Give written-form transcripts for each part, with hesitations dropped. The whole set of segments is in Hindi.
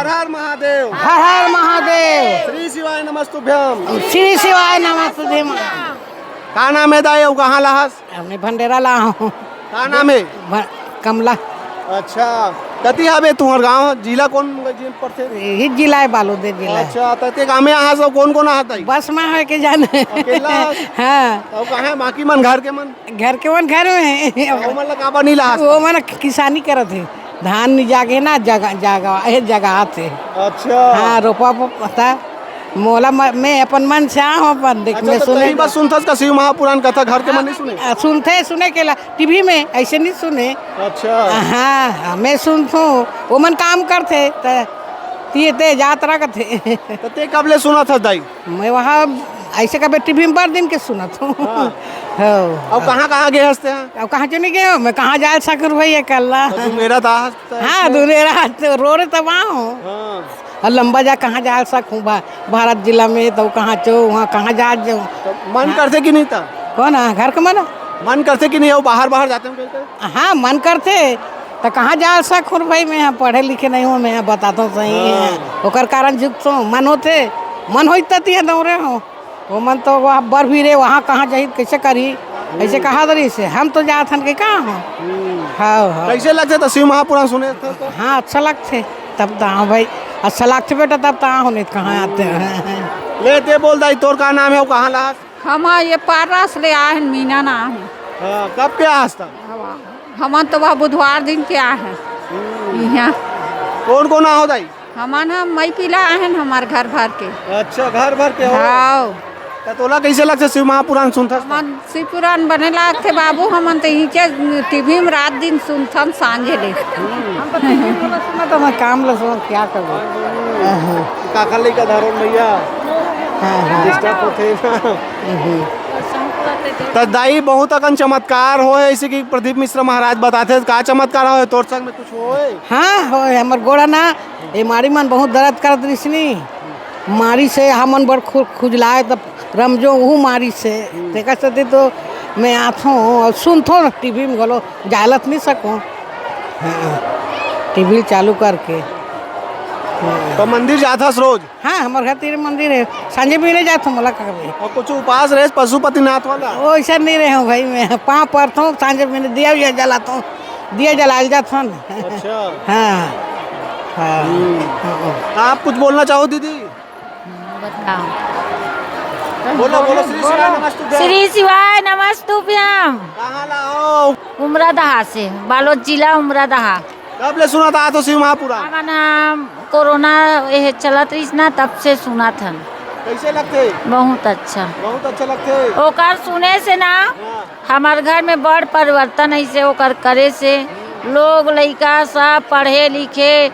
हर हर महादेव। हर हर महादेव। श्री शिवाय नमस्तुभ्यम। श्री शिवाय नमस्तुभ्यम। का नाम है दाई और कहाँ लाहस? हमने भंडेरा ला हूँ। का नाम है? कमला। अच्छा कति हवे तुम्हार गाँव जिला कौन पड़ते? ही जिला है बालोदेर जिला। अच्छा तते गाँव में यहाँ सब कौन कौन आता है? बस में है के जाने। अकेला? हाँ। तो कहाँ बाकी मन घर के मन? घर के मन घर में है। वो मन लगा बनी लाहस? वो मन किसानी करत है। धान नहीं जागे ना जगह थे। अच्छा हाँ रोपा पता मोला मैं अपन मन से अपन देख में सुने बस सुनथस का शिव महापुराण कथा घर के मन नहीं सुने? सुने के ला टीवी में ऐसे नहीं सुने। अच्छा हाँ मैं सुनता हूँ वो मन काम करते ते यात्रा करते। तो ते कब ले सुना था दाई? मैं वहाँ ऐसे कभी टीवी में बार दिन के सुना था। अब कहाँ गए हंसते हैं? अब कहाँ चले गए मैं कहाँ जा सकर भैया कल मेरा था। हाँ दूरेरा रो रहे तब और लंबा जा कहाँ जा सकूँ भारत जिला में तो कहाँ चो वहाँ कहाँ जा जाऊँ। तो मन करते कि नहीं था? कौन घर का मन करते कि नहीं? बाहर जाते हैं? हाँ मन करते तो कहाँ जा सकूँ भाई मैं यहाँ पढ़े लिखे नहीं हूँ मैं बताता हूँ सही है ओकर कारण झुकता हूँ मन होते मन होती है दौड़े हो वो मन तो वहाँ बर भी रहे वहाँ कहाँ जाही कैसे करी ऐसे कहा दरी से हम तो जात हन के कहाँ हो। हाँ कैसे लगते तो शिव महापुराण सुने थे तो? हाँ अच्छा लगते तब तो हाँ भाई अच्छा लगते बेटा तब तो होने कहाँ आते हैं। लेते बोल दाई तोर का नाम है वो कहाँ लास? हम ये पारस ले आए हैं मीना नाम है। कब क्या हंसता? हम तो वह बुधवार दिन के आए हैं यहाँ। कौन कौन हो दाई? हम मई पिला आए हैं हमारे घर भर के। अच्छा घर भर के हो? हाँ तोला कैसे लगता शिव महापुराण सुनता? हम शिव पुराण बने लागते बाबू हम तो यहीं टीवी में रात दिन सुनथन सांझे ले। तो मैं काम लो क्या करूँ काका लेकर धारण भैया डिस्टर्ब होते तो दाई बहुत अकन चमत्कार हो है इसी की प्रदीप मिश्र महाराज बताते का चमत्कार हो तोर संग में कुछ हो? हाँ हो हमर गोड़ा ना ये मारी मन बहुत दर्द कर दृष्टि मारी से हमन बड़ खुजलाए तब रमजो वो मारी से देखा सकते तो मैं आता हूँ और सुनता हूँ टीवी में गलो जालत नहीं सकूँ। हाँ टीवी चालू करके। तो मंदिर जाता रोज? हाँ हमारे घर तेरे मंदिर है संजय भी नहीं जाता मला कभी। और कुछ उपास रहे पशुपतिनाथ वाला? वो ऐसा नहीं रहे हूँ भाई मैं पाँव पड़ता हूँ संजय मैंने दिया जलाता हूँ दिया जलाल जाता हूँ। अच्छा हाँ हाँ आप कुछ बोलना चाहो दीदी? बोलो बोलो। श्री शिवाय नमस्तुभ्यम। कहाँ लाओ? उमरादहा से बालोद जिला उमरादहा। कब ले सुना था तो शिव महापुराण? कोरोना ये चलत रही ना तब से सुना था। कैसे लगते? बहुत अच्छा लगते। ओकर सुने से ना हमारे घर में बड़ परिवर्तन ऐसे ओकर करे से लोग लड़का सब पढ़े लिखे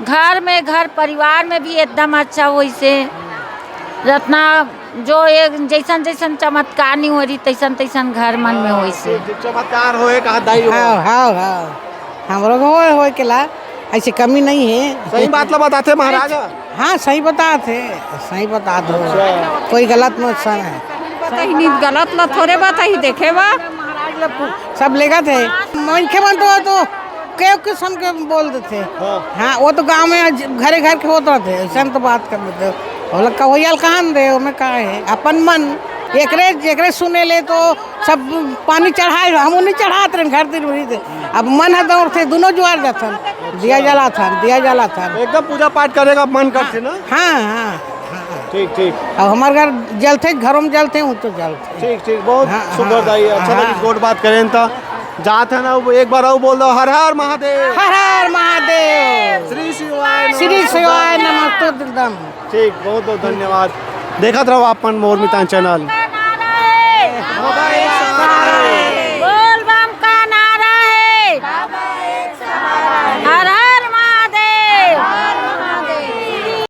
घर परिवार में भी एकदम अच्छा वैसे रत्ना जो एक जैसन जैसन चमत्कार नहीं हो रही तैसन घर मन में वैसे चमत्कार होए कहा दाई हो? हाँ हमरो हो के ला ऐसी कमी नहीं है। सही बात ला बताते महाराज? हाँ सही बताते कोई गलत मत सुन है नहीं गलत ला थोड़े बात ही देखे बा सब लेगा थे मनखे मन तो कई किस्म के बोल देते। हाँ वो तो गांव में घरे घर के होते थे ऐसा तो बात कर देते कहोयल कहाँ रहे में का है अपन मन एकरे सुने ले तो सब पानी चढ़ाए हम नहीं चढ़ाते रहे घर दिन अब मन है दौड़ थे दोनों जुआर जाता दिया जला था एकदम पूजा पाठ करेगा मन करते ना? हाँ ठीक अब हमारे घर जलते घरों में जलते हूँ तो जलते। ठीक बहुत सुंदर दाई अच्छा लगी गोट बात करें तो जात है ना एक बार और बोल दो हर हर महादेव। हर हर महादेव। श्री शिवाय नमस्तुभ्यम। ठीक बहुत धन्यवाद। देखत रहो अपन मोर मितान चैनल।